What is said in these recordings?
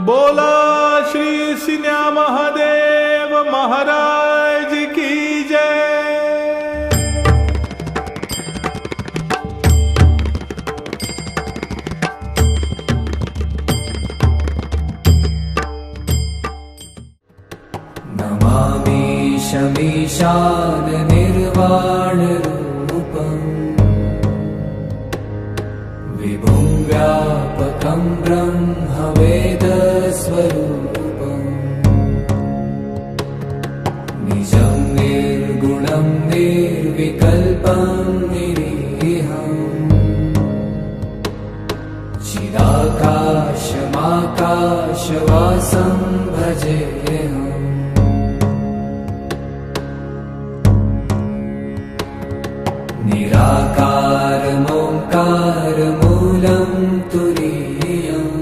बोला श्री सिन्या महादेव महाराज की जय। नमामि शमीशान निर्वाण रूपम् विभुं व्यापकं ब्रह्म वेद स्वरूपम् निजं निर्गुणं निर्विकल्पं निरीहम् चिदाकाशमाकाशवासं भजेऽहम् निराकारमोङ्कारमूलं तुरीयम्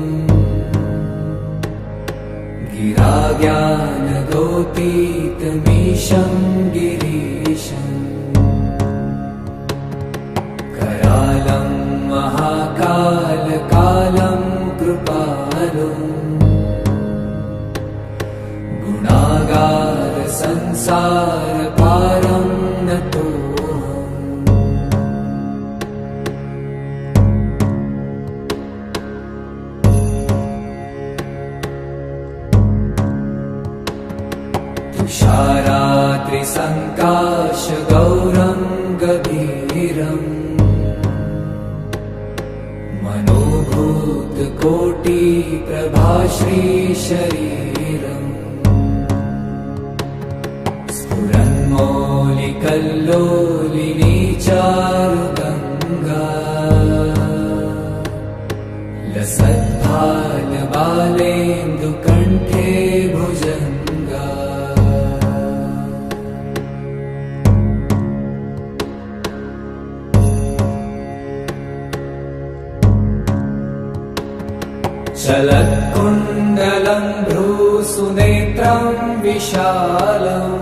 गिराज्ञानगोपीतमीशं गिरीशम् करालं महाकालकालं कृपालुम् गुणागार संसारपारं नतो तुषारात्रिसङ्काशगौरं गभीरम् मनोभूतकोटिप्रभाश्रीशरीरम् स्फुरन्मौलिकल्लोलिनी चारुगङ्गा लसद्भालबालेन्दुकण्ठे भुजङ्गा चलत्कुण्डलं भ्रूसुनेत्रं विशालम्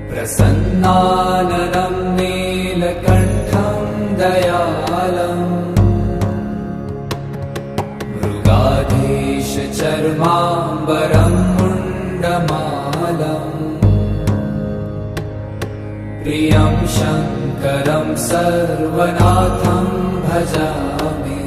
प्रसन्नाननं नीलकण्ठं दयालम् मृगाधीशचर्माम्बरं मुण्डमालम् प्रियं शङ्करं सर्वनाथं भजामि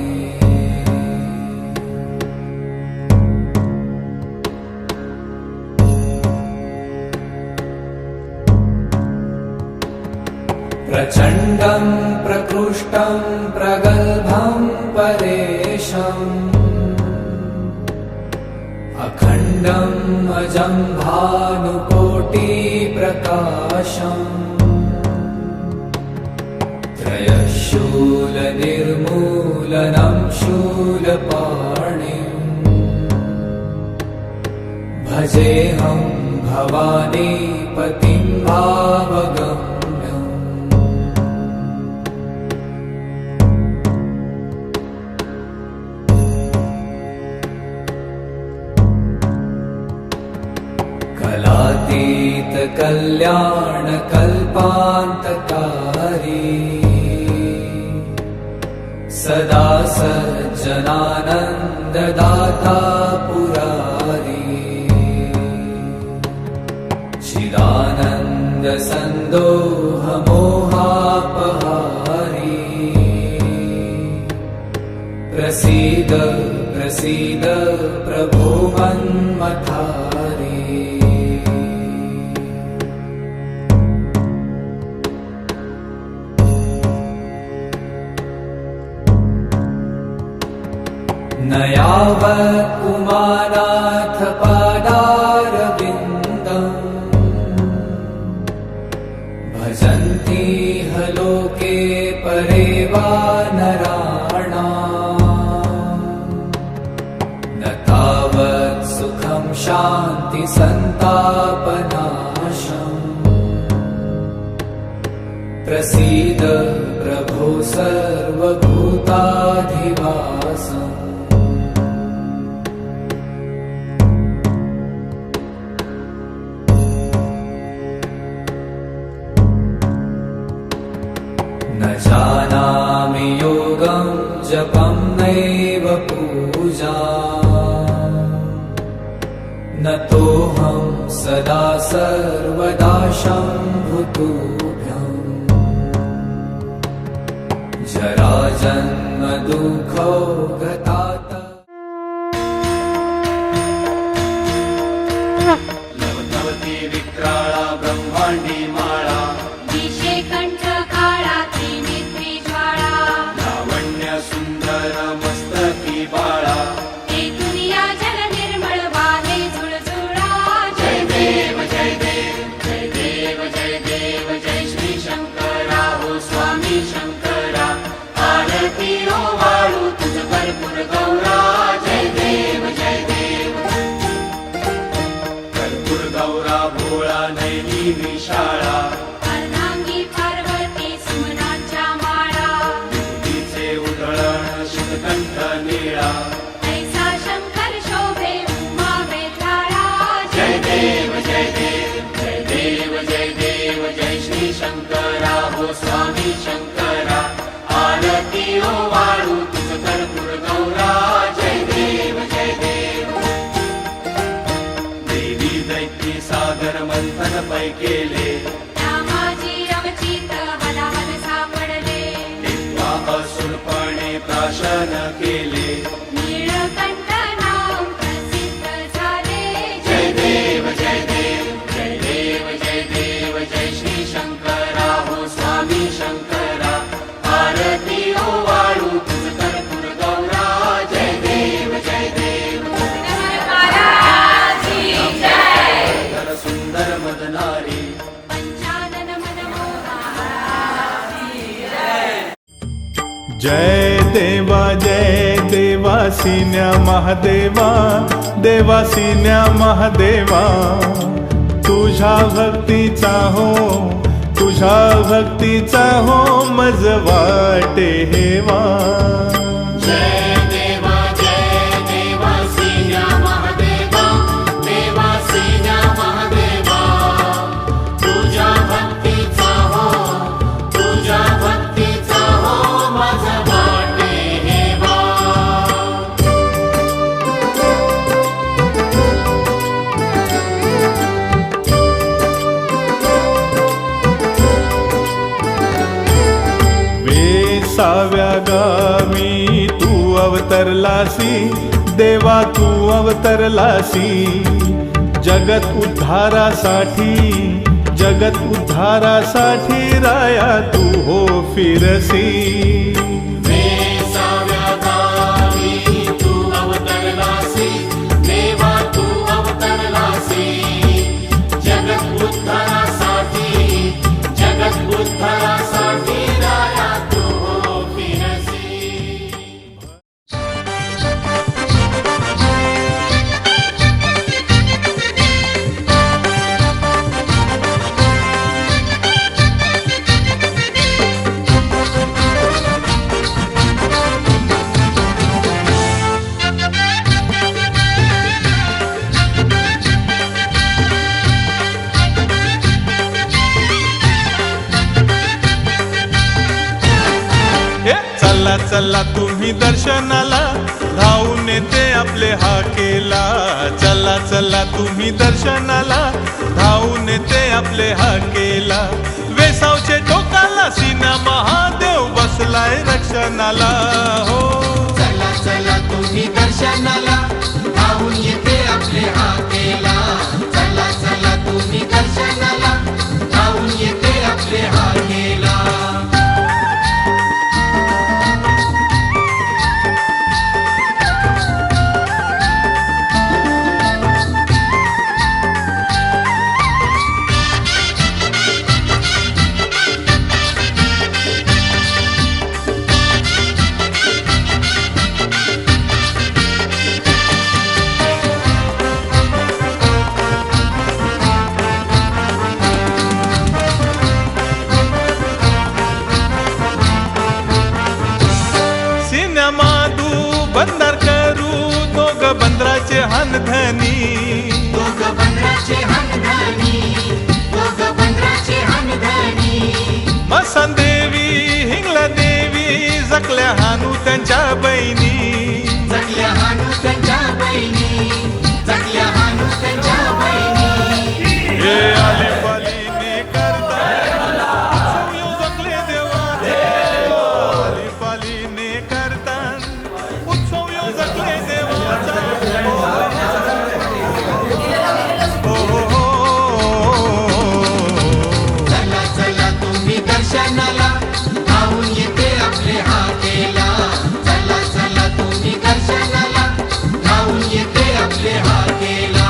प्रचण्डं प्रकृष्टं प्रगल्भं परेशम् अखण्डम् अजं भानुकोटिप्रकाशम् त्रयशूलनिर्मूलनं शूलपाणिम् भजेऽहं भवानीपतिं भावगम् कलातीतकल्याणकल्पान्तकारी सदा सज्जनानन्ददाता पुरारी चिदानन्दसन्दोहमोहापहारी प्रसीद प्रसीद प्रभो मन्मथारी न यावत् उमानाथ पादारविन्दम् भजन्ति ह लोके परे वा नराणाम् न तावत् सुखं शान्ति सन्तापनाशम् प्रसीद प्रभो सर्वभूताधिवासम् न जानामि योगं जपं नैव पूजा नतोऽहं सदा सर्वदा शम्भुतुभ्यम् जराजन्म दुःखो गतात नवनवती विक्राळा ब्रह्मांडी माळा दिशे कंठ काळा त्रिनेत्री ज्वाळा लावण्य सुंदर मस्तकी बाळा हे दुनिया जल निर्मळ वाहे झुळझुळा जय देव जय देव जय देव जय देव जय श्री शंकरा हो स्वामी शंकरा आरती ओ वाळू तुझ भरपूर गौरा जय देव जय देव कर्पूर गौरा भोळा नैनी विशाळा अर्धांगी पार्वती सुमनाच्या माळा तिचे उधळण शितकंठ निळा ऐसा शंकर शोभे उमा वेताळा जय देव जय देव जय देव जय देव जय श्री शंकरा हो स्वामी शंकरा आरती ओ वाळू तुझ कर्पूर गौरा जय देव जय देव देवी दैत्य सागर मंथन पै केले रामाजी रमचित हलाहल सापडले तेव्हा असुरपणे प्राशन केले नीळकंठ नाम प्रसिद्ध झाले जय देव जय देव जय देव जय देव जय श्री शंकरा हो स्वामी शंकरा आरती ओ वाळू तुझ कर्पूर गौरा जय देव जय देव महाराजी जय तर सुंदर मदनारी पंचानन मनमोहा जय देवा सिन्या महादेवा देवा सिन्या महादेवा तुझ्या भक्तीचा हो मज वाटे हेवा जय देवा सिन्या महादेवा देवा सिन्या महादेवा तुझ्या भक्तीचा हो माझा वाटे हेवा वेसाव्या गावी तू अवतरलासी देवा तू अवतरलासी जगत उद्धारासाठी राया तू हो फिरसी वेसाव्या गावी तू अवतरलासी देवा तू अवतरलासी जगत उद्धारासाठी राया तू हो फिरसी चला तुम्ही दर्शनाला धावून येते आपले हाकेला चला तुम्ही दर्शनाला धावून येते आपले हाकेला वेसावचे टोकाला सिना महादेव बसलाय रक्षणाला हो चला तुम्ही दर्शनाला धावून येते आपले हाकेला चला तुम्ही दर्शनाला धावून येते आपले हाकेला बंदर करू दोघ बंदराचे हनधनी मसन देवी हिंगला देवी जकल्या हानू त्यांच्या बहिणी जगले देवाचा हो, हो, चला चला तुम्ही दर्शनाला धावून येते आपले हाकेला चला चला तुम्ही दर्शनाला धावून येते आपले हाकेला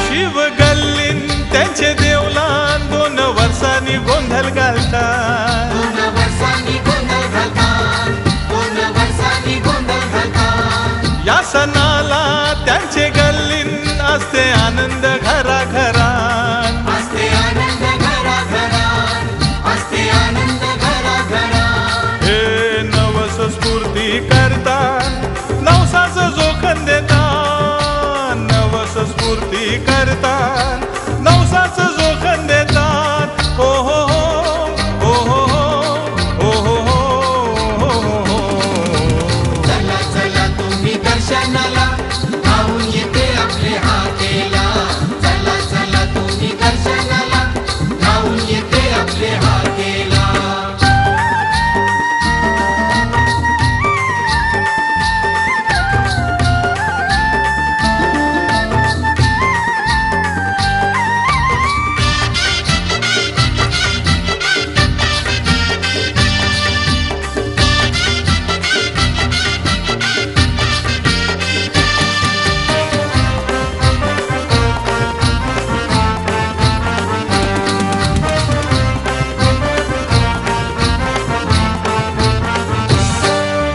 शिव गल्लीन त्यांचे देवलान 2 वर्षांनी गोंधळ घालतात 2 वर्षांनी गोंधळ घालतात 2 वर्षांनी गोंधळ घालतात या सणाला त्यांचे गल्लीन असते आनंद घराघरात असते आनंद घराघरात असते आनंद घराघरात हे नवस स्फूर्ती करतात नवसाच जोखन देतात नवस स्फूर्ती करतात नवसाच जोखन देतात हो हो हो हो हो हो हो हो चला चला तुम्ही दर्शनाला धावून येते आपले हाकेला चला चला तुम्ही दर्शनाला धावून येते आपले हाकेला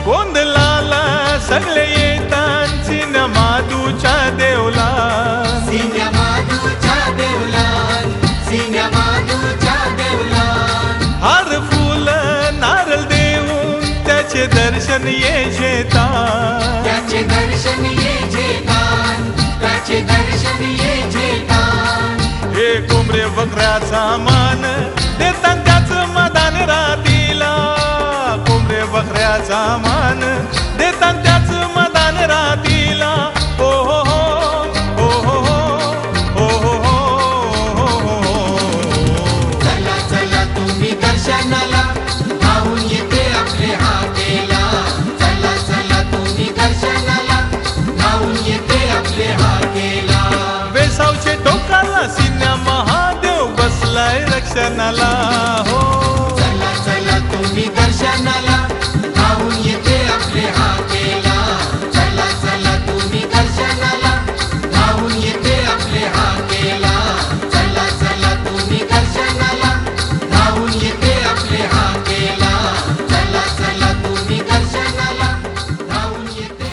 गोंधळाला सगळे येतात सिनेमाधूच्या देवला सिन्या माधूच्या देवलात सिन्या माधूच्या देवलात हार फुल नारळ देऊन त्याचे दर्शन ये घेतात त्याचे दर्शन ये जेतात त्याचे दर्शन ये जेतात हे कोंबडे बकऱ्याचा मान देतात त्याच मदान रातीला कोंबडे बकऱ्याचा मान देतात त्याच मदान रातीला हो हो हो हो हो हो हो हो चला चला तुम्ही दर्शनाला धावून येते आपले हाकेला चला चला तुम्ही दर्शनाला धावून येते आपले हाकेला वेसावचे टोकाला सिन्या महादेव बसलाय रक्षणाला हो चला चला तुम्ही दर्शनाला धावून येते आपले हाकेला चला चला तुम्ही दर्शनाला धावून येते आपले हाकेला चला चला तुम्ही दर्शनाला धावून येते आपले हाकेला चला चला तुम्ही दर्शनाला धावून येते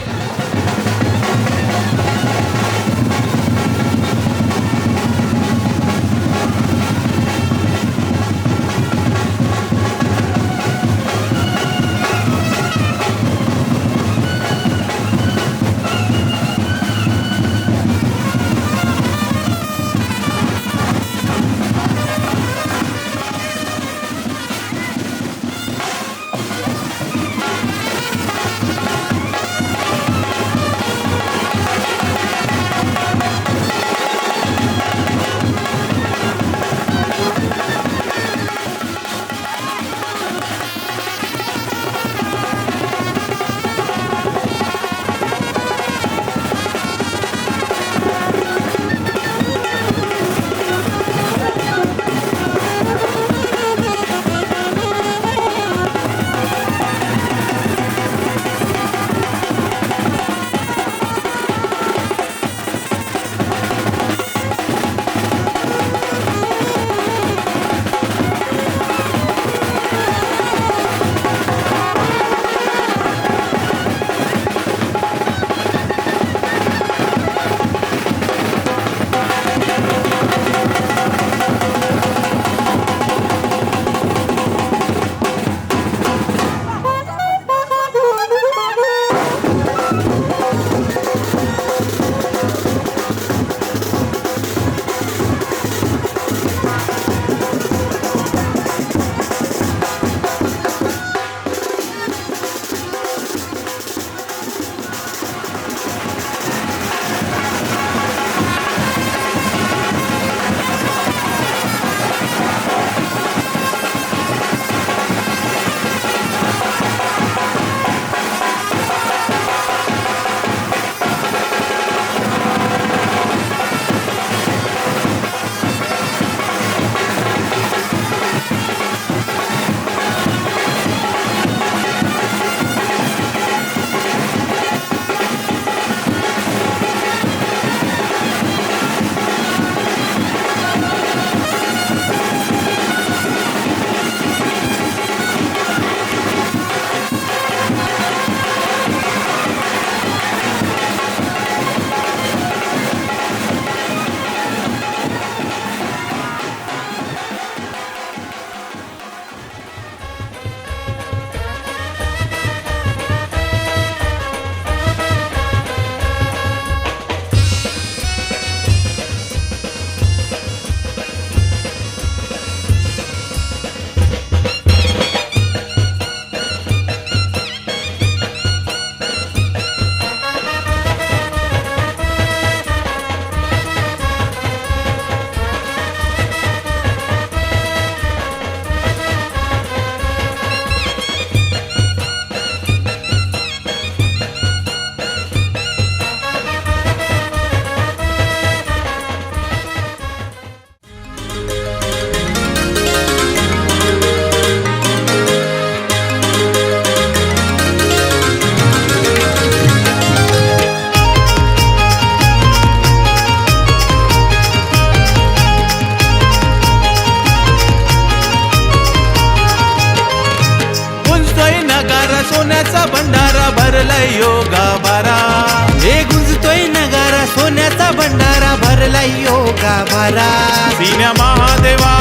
भंडारा भरला योगा भरा सीन्या महादेवा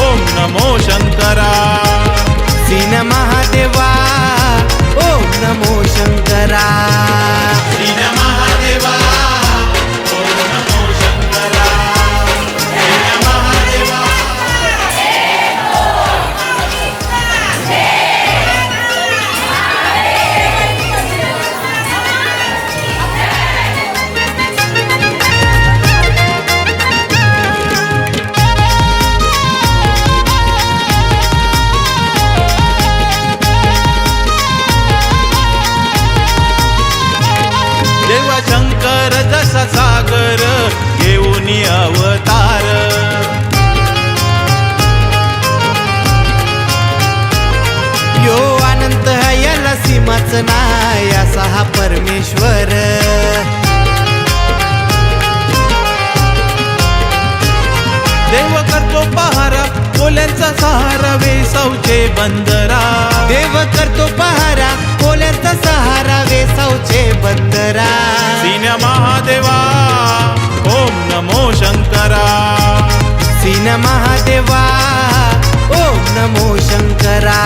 ओम नमो शंकरा सीन महादेवा ओम नमो शंकरा सीन्या महादेवा ओम नमो शंकरा सीन्या महादेवा देवा शंकर जसा सागर घेऊन अवतार यो अनंत याला सीमाच नाय असा हा परमेश्वर देव करतो पहारा कोल्यांचा सहारा वेसावचे बंदरा देव करतो पहारा कोल्यांचा सहारा वेसावचे बंदरा सीन्या महादेवा ओम नमो शंकरा सीन महादेवा ओम नमो शंकरा